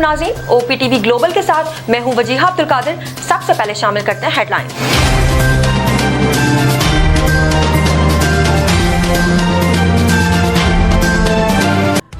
नाज़रीन, OPTV global के साथ मैं हूं वजीहा अब्दुल कादिर। सबसे पहले शामिल करते हैं हेडलाइन।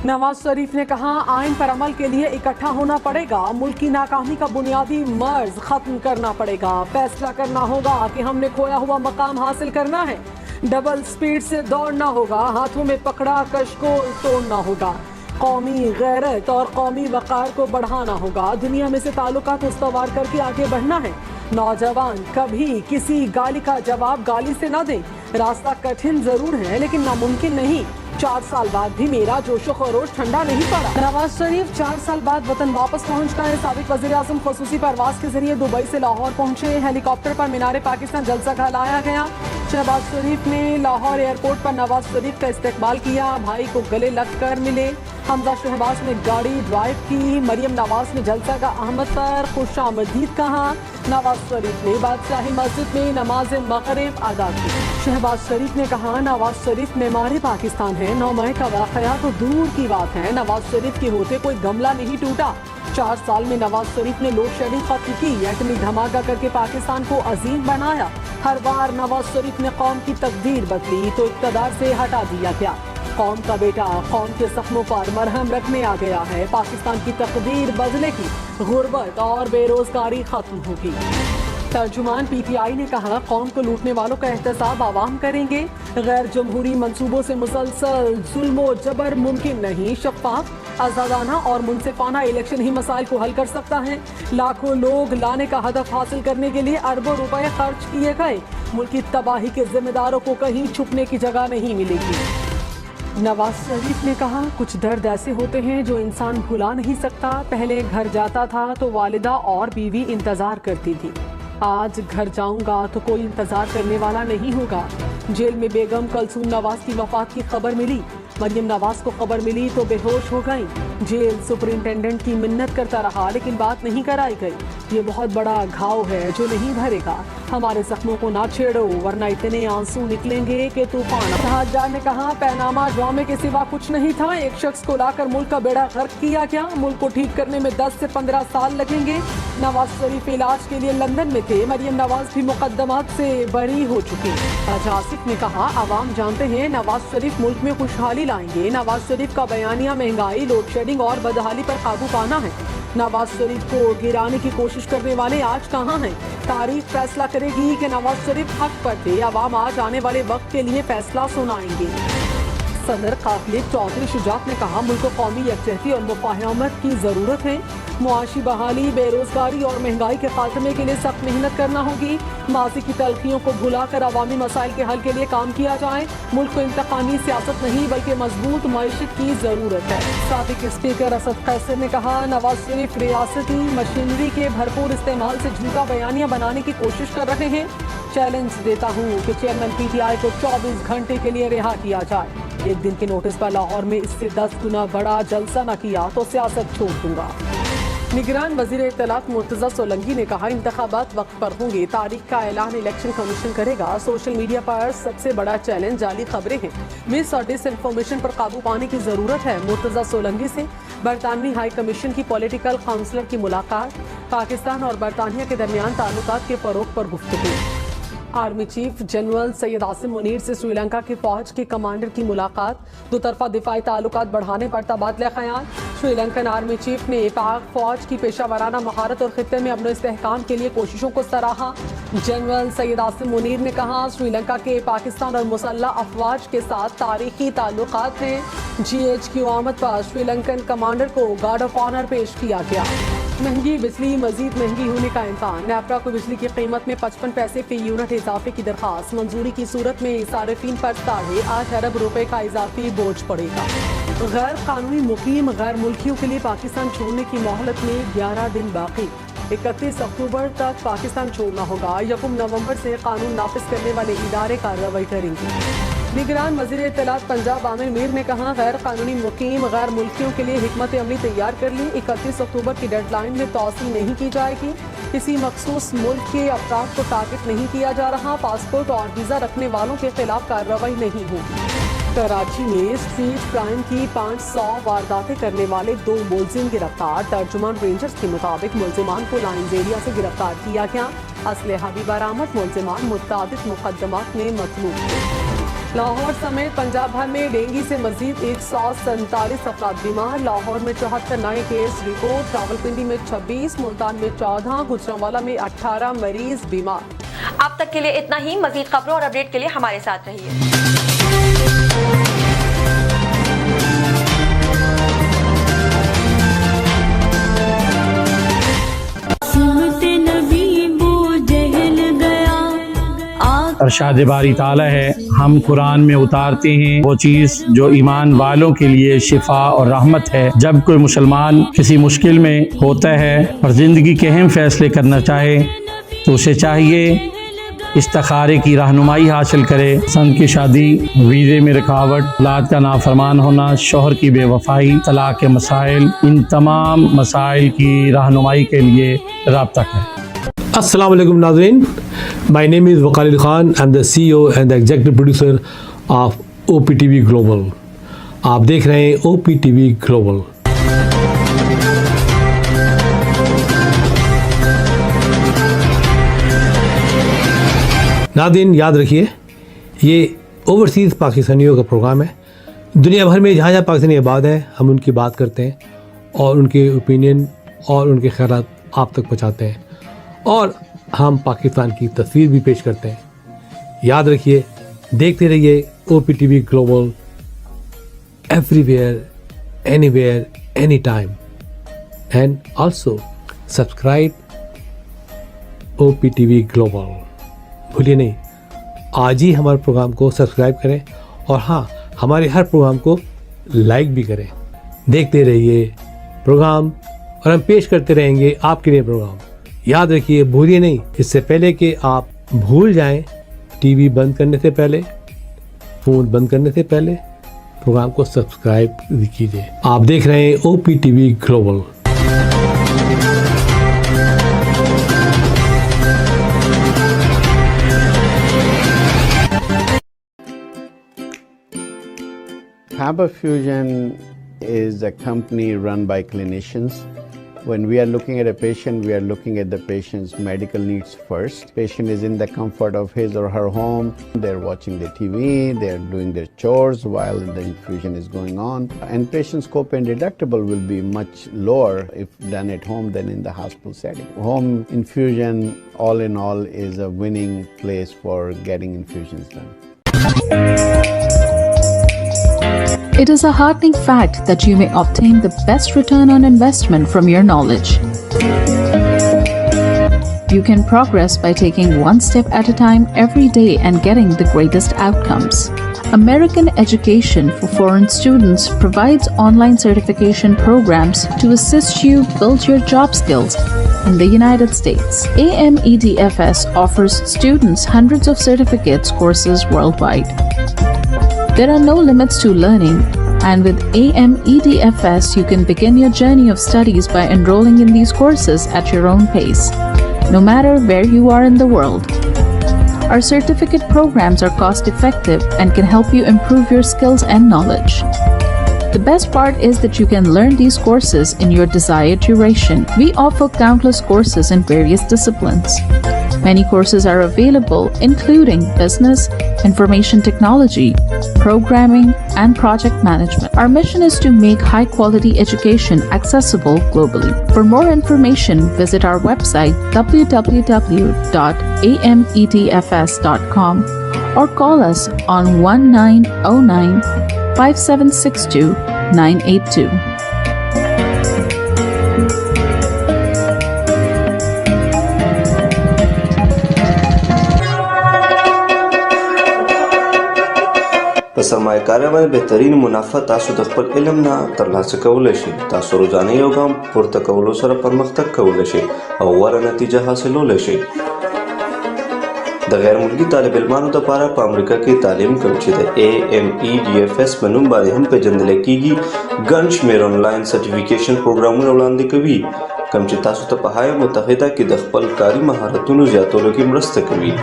नवाज शरीफ ने कहा, आइन पर अमल के लिए इकट्ठा होना पड़ेगा। मुल्क की नाकामी का बुनियादी मर्ज खत्म करना पड़ेगा। फैसला करना होगा कि हमने खोया हुआ मकाम हासिल करना है। डबल स्पीड से दौड़ना होगा। हाथों में पकड़ा कशकोल तोड़ना होगा। कौमी गैरत और कौमी वक़ार को बढ़ाना होगा। दुनिया में से ताल्लुकात उस्तवार करके आगे बढ़ना है। नौजवान कभी किसी गाली का जवाब गाली से न दें। रास्ता कठिन जरूर है लेकिन नामुमकिन नहीं। 4 साल बाद भी मेरा जोशो खरोश ठंडा नहीं पड़ा। नवाज शरीफ 4 साल बाद वतन वापस पहुंच गए। साबिक वज़ीर आज़म ख़ुसूसी परवाज के जरिए दुबई से लाहौर पहुंचे। हेलीकॉप्टर पर मीनार पाकिस्तान जलसा लाया गया। शहबाज शरीफ ने लाहौर एयरपोर्ट पर नवाज शरीफ का इस्तकबाल किया। भाई को गले लगकर मिले। हमजा शहबाज ने गाड़ी ड्राइव की। मरियम नवाज ने जलसा अहमद पर खुशामदीद कहा। नवाज शरीफ ने बादशाही मस्जिद में नमाज मगरिब अदा की। शहबाज शरीफ ने कहा, नवाज शरीफ मेमार पाकिस्तान है। 9 मई का वाक़या तो दूर की बात है, नवाज शरीफ के होते कोई गमला नहीं टूटा। 4 साल में नवाज शरीफ ने लोड शेडिंग खत्म की। एटमी धमाका करके पाकिस्तान को अजीम बनाया। हर बार नवाज शरीफ ने कौम की तकदीर बदली तो इक़्तिदार से हटा दिया गया। कौम का बेटा कौम के जख्मों पर मरहम रखने आ गया है। पाकिस्तान की तकदीर बदलेगी। गुर्बत और बेरोजगारी खत्म होगी। तर्जुमान PTI ने कहा, कौम को लूटने वालों का एहतसाब आवाम करेंगे। गैर जमहूरी मंसूबों से मुसलसल जुल्म जबर मुमकिन नहीं। शफाफ, आज़ादाना और मुनसिफाना इलेक्शन ही मसाइल को हल कर सकता है। लाखों लोग लाने का हदफ हासिल करने के लिए अरबों रुपए खर्च किए गए। मुल्क की तबाही के जिम्मेदारों को कहीं छुपने की जगह नहीं मिलेगी। नवाज शरीफ ने कहा, कुछ दर्द ऐसे होते हैं जो इंसान भुला नहीं सकता। पहले घर जाता था तो वालिदा और बीवी इंतजार करती थी। आज घर जाऊंगा तो कोई इंतजार करने वाला नहीं होगा। जेल में बेगम कलसूम नवाज की वफात की खबर मिली। मरियम नवाज को खबर मिली तो बेहोश हो गई। जेल सुपरिंटेंडेंट की मिन्नत करता रहा लेकिन बात नहीं कराई गई। ये बहुत बड़ा घाव है जो नहीं भरेगा। हमारे जख्मों को ना छेड़ो वरना इतने आंसू निकलेंगे कि तूफान। शहजाद ने कहा, पैनामा ड्रामे के सिवा कुछ नहीं था। एक शख्स को लाकर मुल्क का बेड़ा गर्क किया गया। मुल्क को ठीक करने में 10 से 15 साल लगेंगे। नवाज शरीफ इलाज के लिए लंदन में थे। मरियम नवाज भी मुकदमात से बरी हो चुकी। राजा आसिफ ने कहा, आवाम जानते हैं नवाज शरीफ मुल्क में खुशहाली लाएंगे। नवाज शरीफ का बयानिया महंगाई, लोड शेडिंग और बदहाली पर काबू पाना है। नवाज शरीफ को गिराने की कोशिश करने वाले आज कहाँ हैं? तारीख फैसला करेगी कि नवाज शरीफ हक पर थे। आवाम आज आने वाले वक्त के लिए फैसला सुनाएंगे। सदर काबिल चौधरी शुजात ने कहा, मुल्क को कौमी यकजहती और मुफाहमत की ज़रूरत है। मुआशी बहाली, बेरोजगारी और महंगाई के खात्मे के लिए सख्त मेहनत करना होगी। माजी की तलखियों को भुलाकर अवामी मसाइल के हल के लिए काम किया जाए। मुल्क को इंतकामी सियासत नहीं बल्कि मजबूत मईशत की ज़रूरत है। साबिक स्पीकर असद कैसर ने कहा, नवाज शरीफ रियासती मशीनरी के भरपूर इस्तेमाल से झूठा बयानिया बनाने की कोशिश कर रहे हैं। चैलेंज देता हूँ कि चेयरमैन PTI को 24 घंटे के लिए रिहा किया जाए। एक दिन के नोटिस पर लाहौर में इससे 10 गुना बड़ा जलसा न किया तो सियासत छोड़ दूंगा। निगरान वजीर इत्तलात मुर्तजा सोलंकी ने कहा, इंतखाबात वक्त पर होंगे। तारीख का ऐलान इलेक्शन कमीशन करेगा। सोशल मीडिया पर सबसे बड़ा चैलेंज जाली खबरें हैं। मिस और डिस इन्फॉर्मेशन पर काबू पाने की जरूरत है। मुर्तजा सोलंकी से बरतानवी हाई कमीशन की पॉलिटिकल काउंसलर की मुलाकात। पाकिस्तान और बरतानिया के दरमियान ताल्लुकात के फरोग पर गुफ्तगू। Army chief general Syed Asim Munir से श्रीलंका की फौज के कमांडर की मुलाकात। दो तरफा दिफाई ताल्लुकात बढ़ाने पर तबादला ख्याल। श्रीलंकन आर्मी चीफ ने पाक फौज की पेशावराना महारत और खित्ते में अपने इस्तेहकाम के लिए कोशिशों को सराहा। जनरल सैयद आसिम मुनीर ने कहा, श्रीलंका के पाकिस्तान और मुसल्लह अफवाज के साथ तारीखी ताल्लुकात हैं। GHQ आमद पर श्रीलंकन कमांडर को गार्ड ऑफ ऑनर पेश किया गया। महंगी बिजली मजीद महंगी होने का इम्कान। नेपरा को बिजली की कीमत में 55 पैसे फी यूनिट इजाफे की दरखास्त। मंजूरी की सूरत में सार्फिन पर 8.5 अरब रुपए का इजाफी बोझ पड़ेगा। गैर कानूनी मुकीम गैर मुल्कियों के लिए पाकिस्तान छोड़ने की मोहलत में 11 दिन बाकी। 31 अक्टूबर तक पाकिस्तान छोड़ना होगा। 1 नवंबर से कानून नाफिज करने वाले इदारे कार्रवाई करेंगे। निगरान वज़ीर इत्तलात पंजाब आमिर मीर ने कहा, गैर कानूनी मुकीम गैर मुल्कियों के लिए हिकमत अमली तैयार कर ली। 31 अक्टूबर की डेडलाइन में तौसील नहीं की जाएगी। किसी मखसूस मुल्क के अफराद को टारगेट नहीं किया जा रहा। पासपोर्ट और वीज़ा रखने वालों के खिलाफ कार्रवाई नहीं होगी। कराची में स्ट्रीट क्राइम की 500 वारदातें करने वाले 2 मुलजिम गिरफ्तार। तर्जुमान रेंजर्स के मुताबिक मुलजिमान को लाइंस एरिया से गिरफ्तार किया गया। असलहा भी बरामद। मुलजिमान मुतअद्दिद मुकदमात में मतलूब थे। लाहौर समेत पंजाब भर में डेंगू से मजीद 147 अफराद बीमार। लाहौर में 74 नए केस रिपोर्ट। रावलपिंडी में 26, मुल्तान में 14, गुजरांवाला में 18 मरीज बीमार। अब तक के लिए इतना ही। मजीद खबरों और अपडेट के लिए हमारे साथ रहिए। अरशाद बारी ताला है, हम कुरान में उतारते हैं वो चीज़ जो ईमान वालों के लिए शिफा और रहमत है। जब कोई मुसलमान किसी मुश्किल में होता है और ज़िंदगी के अहम फैसले करना चाहे तो उसे चाहिए इस्तिखारे की रहनुमाई हासिल करे। सन की शादी, वीज़े में रुकावट, औलाद का नाफरमान होना, शोहर की बेवफाई, तलाक के मसाइल, इन तमाम मसाइल की रहनुमाई के लिए राब्ता करें। अस्सलाम वालेकुम नाज़रीन, my name is Waqar Khan. I am the CEO and the executive producer of OPTV global. आप देख रहे हैं OPTV ग्लोबल। नाज़रीन याद रखिए, ये ओवरसीज़ पाकिस्तानियों का प्रोग्राम है। दुनिया भर में जहाँ जहाँ पाकिस्तानी आबाद हैं, हम उनकी बात करते हैं और उनके ओपिनियन और उनके ख़यालात आप तक पहुँचाते हैं और हम पाकिस्तान की तस्वीर भी पेश करते हैं। याद रखिए, देखते रहिए OPTV global, everywhere, anywhere, any time, and also subscribe OPTV global. भूलिए नहीं, आज ही हमारे प्रोग्राम को सब्सक्राइब करें और हाँ, हमारे हर प्रोग्राम को लाइक भी करें। देखते रहिए प्रोग्राम और हम पेश करते रहेंगे आपके लिए प्रोग्राम। याद रखिए, भूलिए नहीं, इससे पहले कि आप भूल जाएं, टीवी बंद करने से पहले, फ़ोन बंद करने से पहले प्रोग्राम को सब्सक्राइब कीजिए। आप देख रहे हैं OPTV global. Faber Fusion is a company run by clinicians. When we are looking at a patient, we are looking at the patient's medical needs first. Patient is in the comfort of his or her home. They're watching the TV, they're doing their chores while the infusion is going on. And patient's copay and deductible will be much lower if done at home than in the hospital setting. Home infusion, all in all, is a winning place for getting infusions done. It is a heartening fact that you may obtain the best return on investment from your knowledge. You can progress by taking one step at a time every day and getting the greatest outcomes. American Education for Foreign Students provides online certification programs to assist you build your job skills in the United States. AMEDFS offers students hundreds of certificates courses worldwide. There are no limits to learning, and with AMEDFS, you can begin your journey of studies by enrolling in these courses at your own pace, no matter where you are in the world. Our certificate programs are cost-effective and can help you improve your skills and knowledge. The best part is that you can learn these courses in your desired duration. We offer countless courses in various disciplines. Many courses are available, including business, information technology, programming, and project management. Our mission is to make high-quality education accessible globally. For more information, visit our website www.amedfs.com or call us on 1909-5762-982. په سرمایه‌کارۍ باندې بهترین منافع تاسو د خپل علم نه ترلاسه کولی شئ. تاسو روزانه you ګام پورته کولو سره پرمختګ کولی شئ او غوره نتیجه حاصلولی شئ. د غیر ملکی طالب علمانو لپاره په امریکا کې تعلیم کوم چې د AMEDFS په نوم باندې هم پیژندل کیږي ګڼ شمېر آنلاین سرټیفیکیشن پروګرامونه وړاندې کوي کوم چې تاسو ته په هایه متحده کې د خپل کاري مهارتونو زیاتولو کې مرسته کوي.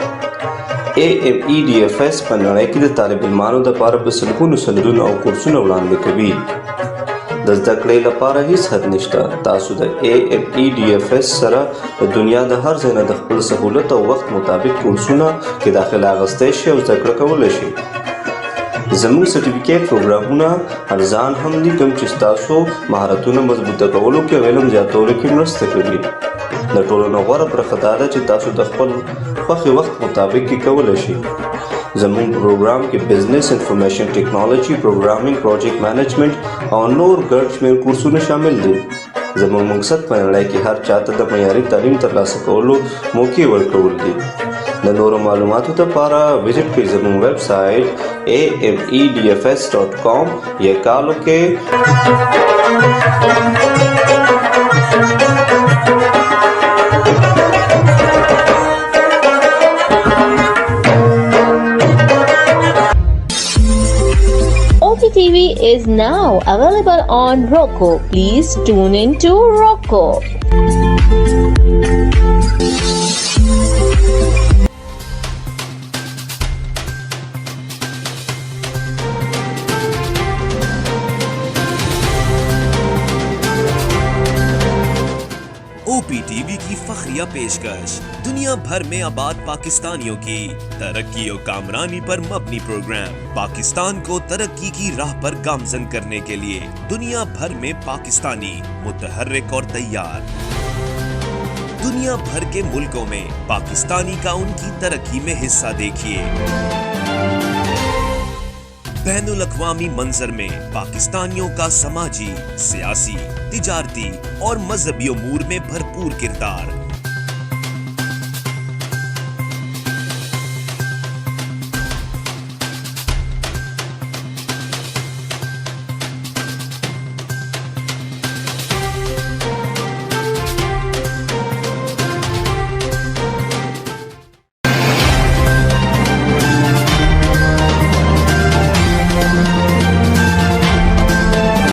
AMEDFS په نړۍ کې د طالب علمانو دپاره په سلګونو سندونه او کورسونه وړاندې کوي. د زده کړې لپاره هیڅ حد نشته. تاسو د AMEDFS سره د دنیا د هر ځای نه د خپل سهولت او وخت مطابق کورسونه کې داخله اخیستی شئ او زده کړه کولی شئ. زموږ سرټیفیکیټ پروګرامونه ارزان هم دي کوم چې ستاسو مهارتونه مضبوطه کولو کې او علم زیاتولو کې مرسته کوي. د ټولو نه غوره برخه دا ده چې تاسو د خپل خوښې وخت مطابق کې کولی شئ. زموږ پروګرام کې بزنس انفارمیشن ټیکنالوجي، پروګرامینګ، پروجیکټ مینجمنټ او نور ګڼ شمېر کورسونه شامل دي. زموږ مقصد په نړۍ کې هر چاته د معیاري تعلیم ترلاسه کولو موقع ورکول دي. د نورو معلوماتو لپاره وزټ کړئ زموږ ویب سایټ amedfs.com یا کال وکړئ. OTTV is now available on Roku. Please tune in to Roku. OPTV की फखरिया पेशकश दुनिया भर में आबाद पाकिस्तानियों की तरक्की और कामरानी पर मबनी प्रोग्राम पाकिस्तान को तरक्की की राह पर गामजन करने के लिए दुनिया भर में पाकिस्तानी मुतहर्रिक और तैयार. दुनिया भर के मुल्कों में पाकिस्तानी का उनकी तरक्की में हिस्सा देखिए. बैनुल अक़वामी मंजर में पाकिस्तानियों का समाजी, सियासी, तिजारती और मजहबी उमूर में भरपूर किरदार.